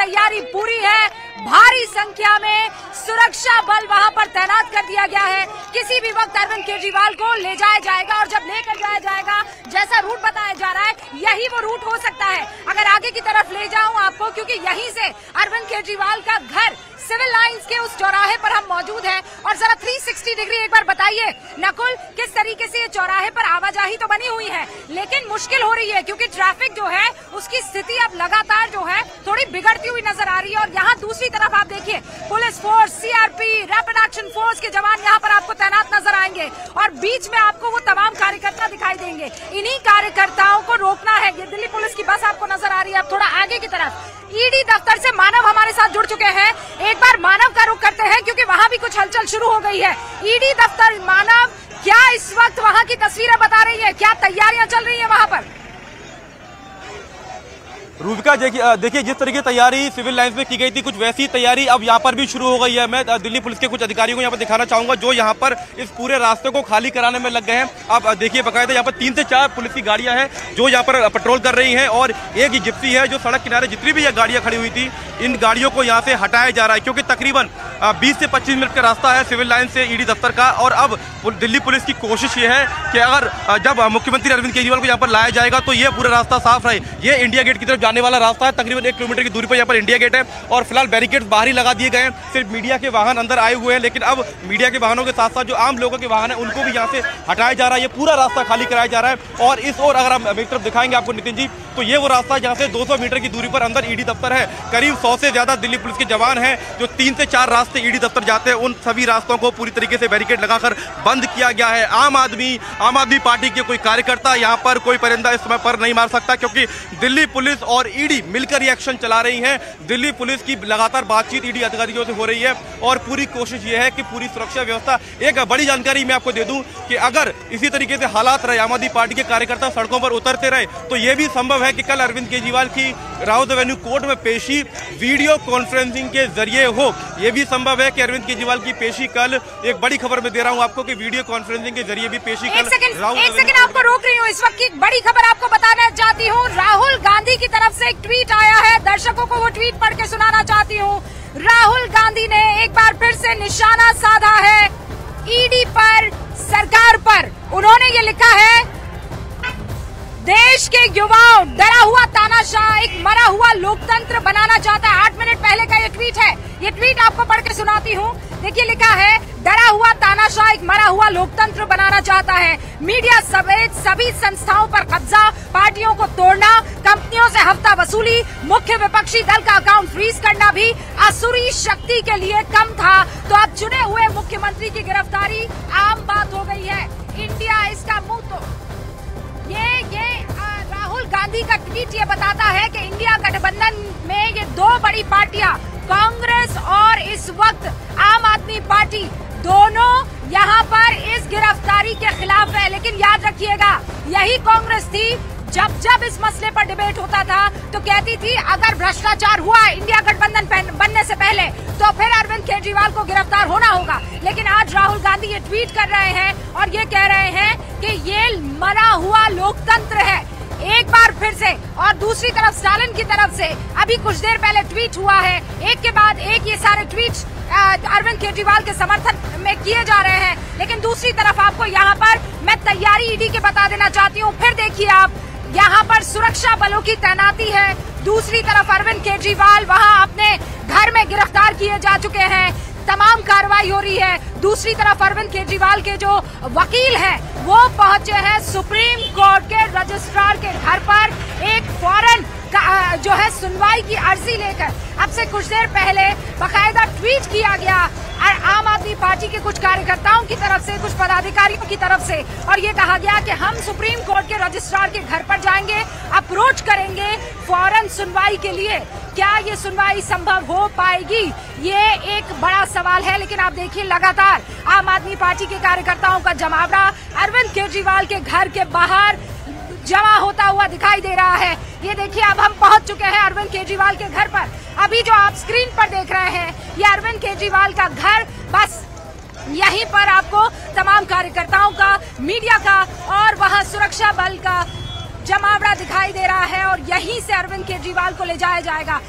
तैयारी पूरी है, भारी संख्या में सुरक्षा बल वहां पर तैनात कर दिया गया है। किसी भी वक्त अरविंद केजरीवाल को ले जाया जाएगा और जब लेकर जाया जाएगा, जैसा रूट बताया जा रहा है यही वो रूट हो सकता है। अगर आगे की तरफ ले जाऊं आपको, क्योंकि यहीं से अरविंद केजरीवाल का घर सिविल लाइंस के उस चौराहे पर हम मौजूद हैं। और जरा 360 डिग्री एक बार बताइए नकुल, किस तरीके से ये चौराहे पर आवाजाही तो बनी हुई है लेकिन मुश्किल हो रही है क्योंकि ट्रैफिक जो है उसकी स्थिति अब लगातार जो है थोड़ी बिगड़ती हुई नजर आ रही है। और यहाँ दूसरी तरफ आप देखिए police force, CRP, rapid action force के जवान यहाँ पर आपको तैनात नजर आएंगे और बीच में आपको वो तमाम कार्यकर्ता दिखाई देंगे। इन्हीं कार्यकर्ताओं को रोकना है। ये दिल्ली पुलिस की बस आपको नजर आ रही है। अब थोड़ा आगे की तरफ ईडी दफ्तर से मानव हमारे साथ जुड़ चुके हैं। एक बार मानव का रुख करते हैं क्योंकि वहाँ भी कुछ हलचल शुरू हो गई है। ईडी दफ्तर, मानव, क्या इस वक्त वहाँ की तस्वीरें बता रही है, क्या तैयारियां चल रही है वहाँ पर? रूबिका, देखिए जिस तरीके की तैयारी सिविल लाइंस में की गई थी, कुछ वैसी तैयारी अब यहाँ पर भी शुरू हो गई है। मैं दिल्ली पुलिस के कुछ अधिकारियों को यहाँ पर दिखाना चाहूंगा जो यहाँ पर इस पूरे रास्ते को खाली कराने में लग गए हैं। अब देखिए बकायदा यहाँ पर 3 से 4 पुलिस की गाड़ियां हैं जो यहाँ पर पेट्रोल कर रही हैं और एक ही जिप्सी है जो सड़क किनारे जितनी भी ये गाड़ियां खड़ी हुई थी, इन गाड़ियों को यहाँ से हटाया जा रहा है क्योंकि तकरीबन 20 से 25 मिनट का रास्ता है सिविल लाइन से ईडी दफ्तर का। और अब दिल्ली पुलिस की कोशिश ये है कि अगर जब मुख्यमंत्री अरविंद केजरीवाल को यहाँ पर लाया जाएगा तो ये पूरा रास्ता साफ रहे। ये इंडिया गेट की तरफ जाने वाला रास्ता है, तकरीबन 1 किलोमीटर की दूरी पर यहाँ पर इंडिया गेट है और फिलहाल बैरिकेड्स बाहर ही लगा दिए गए हैं। सिर्फ मीडिया के वाहन अंदर आए हुए हैं, लेकिन अब मीडिया के वाहनों के साथ साथ जो आम लोगों के वाहन है उनको भी यहाँ से हटाया जा रहा है। ये पूरा रास्ता खाली कराया जा रहा है। और इस ओर अगर हम मेरी तरफ दिखाएंगे आपको नितिन जी, तो ये वो रास्ता जहाँ से 200 मीटर की दूरी पर अंदर ईडी दफ्तर है। करीब 100 से ज्यादा दिल्ली पुलिस के जवान हैं जो 3 से 4 रास्ते ईडी दफ्तर जाते हैं। उन सभी रास्तों को पूरी तरीके से बैरिकेड लगाकर बंद किया गया है। आम आदमी पार्टी के कोई कार्यकर्ता यहाँ पर, कोई परिंदा इस समय पर नहीं मार सकता क्योंकि दिल्ली पुलिस और ईडी मिलकर ये एक्शन चला रही है। दिल्ली पुलिस की लगातार बातचीत ईडी अधिकारियों से हो रही है और पूरी कोशिश ये है कि पूरी सुरक्षा व्यवस्था। एक बड़ी जानकारी मैं आपको दे दूं कि अगर इसी तरीके से हालात रहे, आम आदमी पार्टी के कार्यकर्ता सड़कों पर उतरते रहे, तो यह भी संभव है कि कल अरविंद केजरीवाल की राउत एवेन्यू कोर्ट में पेशी वीडियो कॉन्फ्रेंसिंग के जरिए हो। यह भी संभव है कि अरविंद केजरीवाल की पेशी कल, एक बड़ी खबर मैं दे रहा हूं आपको कि वीडियो कॉन्फ्रेंसिंग के जरिए भी पेशी कल। एक सेकंड आपको रोक रही हूँ, इस वक्त की बड़ी खबर आपको बताना चाहती हूँ। राहुल गांधी की तरफ से एक ट्वीट आया है, दर्शकों को वो ट्वीट पढ़ के सुनाना चाहती हूँ। राहुल गांधी ने एक बार फिर से निशाना साधा है ईडी पर, सरकार पर। उन्होंने ये लिखा है, देश के युवाओं डरा हुआ तानाशाह एक मरा हुआ लोकतंत्र बनाना चाहता है। 8 मिनट पहले का ये ट्वीट है। ये ट्वीट आपको पढ़ के सुनाती हूँ। देखिए लिखा है, डरा हुआ तानाशाह एक मरा हुआ लोकतंत्र बनाना चाहता है। मीडिया समेत सभी संस्थाओं पर कब्जा, पार्टियों को तोड़ना, कंपनियों से हफ्ता वसूली, मुख्य विपक्षी दल का अकाउंट फ्रीज करना भी असुरी शक्ति के लिए कम था। तो अब चुने हुए मुख्यमंत्री की गिरफ्तारी आम बात हो गई है। इंडिया इसका मुंह तो ये राहुल गांधी का ट्वीट ये बताता है कि इंडिया गठबंधन में ये 2 बड़ी पार्टियां, कांग्रेस और इस वक्त आम आदमी पार्टी, दोनों यहाँ पर इस गिरफ्तारी के खिलाफ है। लेकिन याद रखिएगा, यही कांग्रेस थी जब इस मसले पर डिबेट होता था तो कहती थी अगर भ्रष्टाचार हुआ इंडिया गठबंधन बनने से पहले तो फिर अरविंद केजरीवाल को गिरफ्तार होना होगा। लेकिन आज राहुल गांधी ये ट्वीट कर रहे हैं और ये कह रहे हैं कि ये मरा हुआ लोकतंत्र है एक बार फिर से। और दूसरी तरफ स्टालिन की तरफ से अभी कुछ देर पहले ट्वीट हुआ है, एक के बाद एक ये सारे ट्वीट अरविंद केजरीवाल के समर्थन में किए जा रहे हैं। लेकिन दूसरी तरफ आपको यहाँ पर मैं तैयारी ईडी के बता देना चाहती हूँ। फिर देखिए आप, यहाँ पर सुरक्षा बलों की तैनाती है। दूसरी तरफ अरविंद केजरीवाल वहाँ अपने घर में गिरफ्तार किए जा चुके हैं, तमाम कार्रवाई हो रही है। दूसरी तरफ अरविंद केजरीवाल के जो वकील हैं वो पहुंचे हैं सुप्रीम कोर्ट के रजिस्ट्रार के घर पर एक फौरन जो है सुनवाई की अर्जी लेकर। अब से कुछ देर पहले बाकायदा ट्वीट किया गया आम आदमी पार्टी के कुछ कार्यकर्ताओं की तरफ से, कुछ पदाधिकारियों की तरफ से, और ये कहा गया कि हम सुप्रीम कोर्ट के रजिस्ट्रार के घर पर जाएंगे, अप्रोच करेंगे फौरन सुनवाई के लिए। क्या ये सुनवाई संभव हो पाएगी, ये एक बड़ा सवाल है। लेकिन आप देखिए लगातार आम आदमी पार्टी के कार्यकर्ताओं का जमावड़ा अरविंद केजरीवाल के घर के बाहर जमा होता हुआ दिखाई दे रहा है। ये देखिए अब हम पहुंच चुके हैं अरविंद केजरीवाल के घर पर। अभी जो आप स्क्रीन पर देख रहे हैं ये अरविंद केजरीवाल का घर, बस यहीं पर आपको तमाम कार्यकर्ताओं का, मीडिया का और वहां सुरक्षा बल का जमावड़ा दिखाई दे रहा है और यहीं से अरविंद केजरीवाल को ले जाया जाएगा।